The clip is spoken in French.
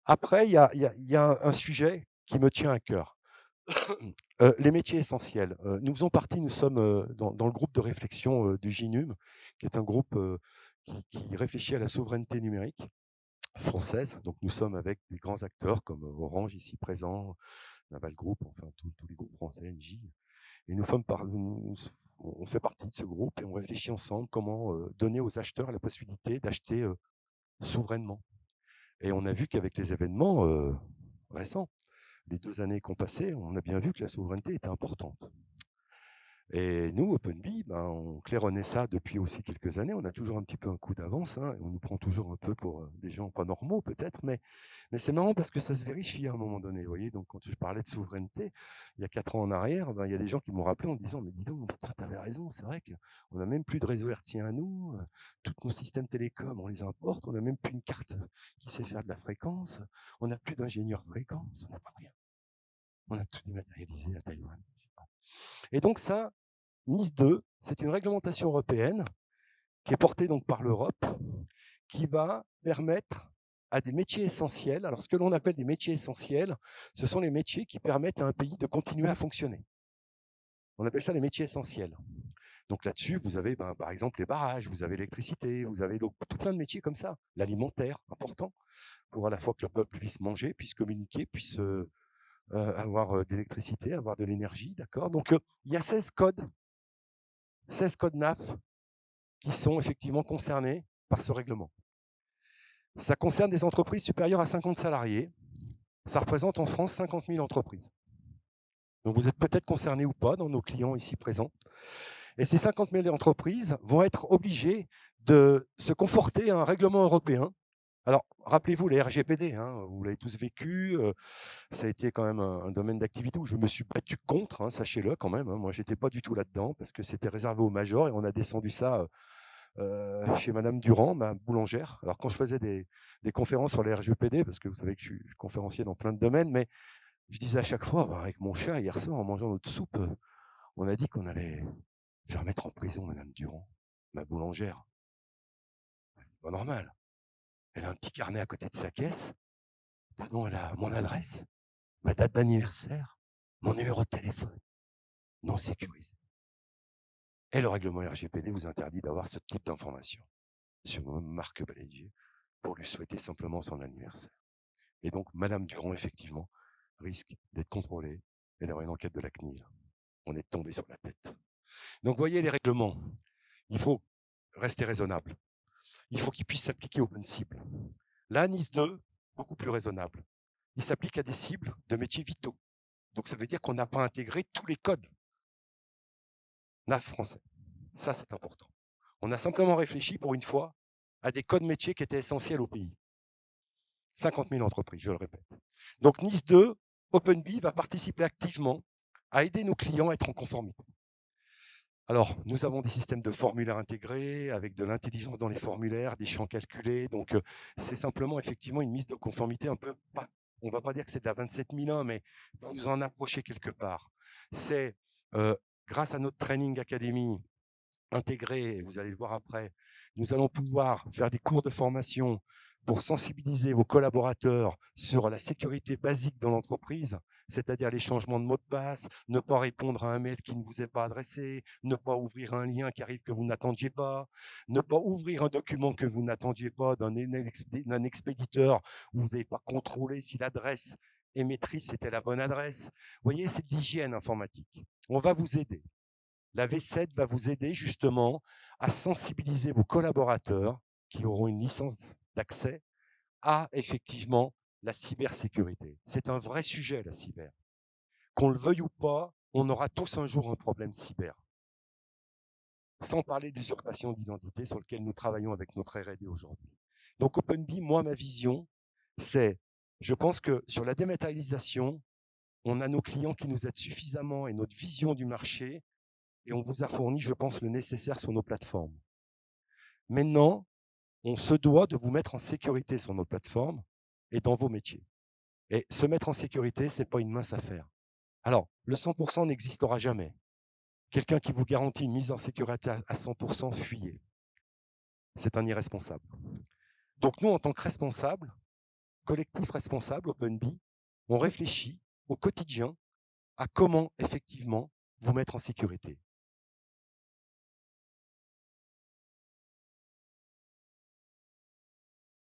Après, il y a un sujet qui me tient à cœur. Les métiers essentiels. Nous faisons partie, nous sommes, dans le groupe de réflexion, du GINUM, qui est un groupe, qui réfléchit à la souveraineté numérique française. Donc nous sommes avec des grands acteurs comme, Orange ici présent, Naval Group, enfin tous les groupes français, Engie. Et nous sommes par nous on fait partie de ce groupe et on réfléchit ensemble comment, donner aux acheteurs la possibilité d'acheter, souverainement. Et on a vu qu'avec les événements, récents, les 2 années qu'on passait, on a bien vu que la souveraineté était importante. Et nous, OpenBee, ben, on claironnait ça depuis aussi quelques années. On a toujours un petit peu un coup d'avance, hein, et on nous prend toujours un peu pour des gens pas normaux peut-être, mais c'est marrant parce que ça se vérifie à un moment donné. Vous voyez, donc quand je parlais de souveraineté, il y a 4 ans en arrière, ben, il y a des gens qui m'ont rappelé en disant, mais dis donc, tu avais raison, c'est vrai qu'on n'a même plus de réseau hertzien à nous, tous nos systèmes télécoms, on les importe, on n'a même plus une carte qui sait faire de la fréquence, on n'a plus d'ingénieur fréquence, on n'a pas rien. On a tout dématérialisé à Taïwan. Et donc ça, NIS 2, c'est une réglementation européenne qui est portée donc par l'Europe, qui va permettre à des métiers essentiels. Alors, ce que l'on appelle des métiers essentiels, ce sont les métiers qui permettent à un pays de continuer à fonctionner. On appelle ça les métiers essentiels. Donc là-dessus, vous avez par exemple les barrages, vous avez l'électricité, vous avez donc tout plein de métiers comme ça. L'alimentaire, important, pour à la fois que le peuple puisse manger, puisse communiquer, puisse avoir de l'électricité, avoir de l'énergie, d'accord. Donc, il y a 16 codes NAF qui sont effectivement concernés par ce règlement. Ça concerne des entreprises supérieures à 50 salariés. Ça représente en France 50 000 entreprises. Donc vous êtes peut-être concerné ou pas dans nos clients ici présents. Et ces 50 000 entreprises vont être obligées de se conforter à un règlement européen. Alors, rappelez-vous les RGPD, hein, vous l'avez tous vécu, ça a été quand même un domaine d'activité où je me suis battu contre, hein, sachez-le quand même. Hein, moi, j'étais pas du tout là-dedans parce que c'était réservé aux majors et on a descendu ça chez Madame Durand, ma boulangère. Alors quand je faisais des conférences sur les RGPD, parce que vous savez que je suis conférencier dans plein de domaines, mais je disais à chaque fois, avec mon chat hier soir en mangeant notre soupe, on a dit qu'on allait faire mettre en prison Madame Durand, ma boulangère. C'est pas normal. Elle a un petit carnet à côté de sa caisse, dedans elle a mon adresse, ma date d'anniversaire, mon numéro de téléphone, non sécurisé. Et le règlement RGPD vous interdit d'avoir ce type d'informations sur Marc Balégier pour lui souhaiter simplement son anniversaire. Et donc, Madame Durand, effectivement, risque d'être contrôlée et d'avoir une enquête de la CNIL. On est tombé sur la tête. Donc, voyez les règlements. Il faut rester raisonnable. Il faut qu'ils puissent s'appliquer aux bonnes cibles. Là, NIS 2, beaucoup plus raisonnable. Il s'applique à des cibles de métiers vitaux. Donc, ça veut dire qu'on n'a pas intégré tous les codes NAF français. Ça, c'est important. On a simplement réfléchi, pour une fois, à des codes métiers qui étaient essentiels au pays. 50 000 entreprises, je le répète. Donc NIS 2, OpenBee va participer activement à aider nos clients à être en conformité. Alors, nous avons des systèmes de formulaires intégrés, avec de l'intelligence dans les formulaires, des champs calculés. Donc, c'est simplement effectivement une mise de conformité un peu, on ne va pas dire que c'est de la 27001, mais vous en approchez quelque part. C'est grâce à notre Training Academy intégré, vous allez le voir après, nous allons pouvoir faire des cours de formation pour sensibiliser vos collaborateurs sur la sécurité basique dans l'entreprise, c'est-à-dire les changements de mot de passe, ne pas répondre à un mail qui ne vous est pas adressé, ne pas ouvrir un lien qui arrive que vous n'attendiez pas, ne pas ouvrir un document que vous n'attendiez pas d'un expéditeur où vous n'avez pas contrôlé si l'adresse émettrice était la bonne adresse. Vous voyez, c'est de l'hygiène informatique. On va vous aider. La V7 va vous aider justement à sensibiliser vos collaborateurs qui auront une licence d'accès à effectivement la cybersécurité. C'est un vrai sujet, la cyber. Qu'on le veuille ou pas, on aura tous un jour un problème cyber. Sans parler d'usurpation d'identité sur lequel nous travaillons avec notre R&D aujourd'hui. Donc OpenBee, moi, ma vision, c'est, je pense que sur la dématérialisation, on a nos clients qui nous aident suffisamment et notre vision du marché, et on vous a fourni, je pense, le nécessaire sur nos plateformes. Maintenant, on se doit de vous mettre en sécurité sur nos plateformes et dans vos métiers. Et se mettre en sécurité, ce n'est pas une mince affaire. Alors, le 100% n'existera jamais. Quelqu'un qui vous garantit une mise en sécurité à 100%, fuyez. C'est un irresponsable. Donc nous, en tant que responsables, collectif responsable, OpenBee, on réfléchit au quotidien à comment effectivement vous mettre en sécurité.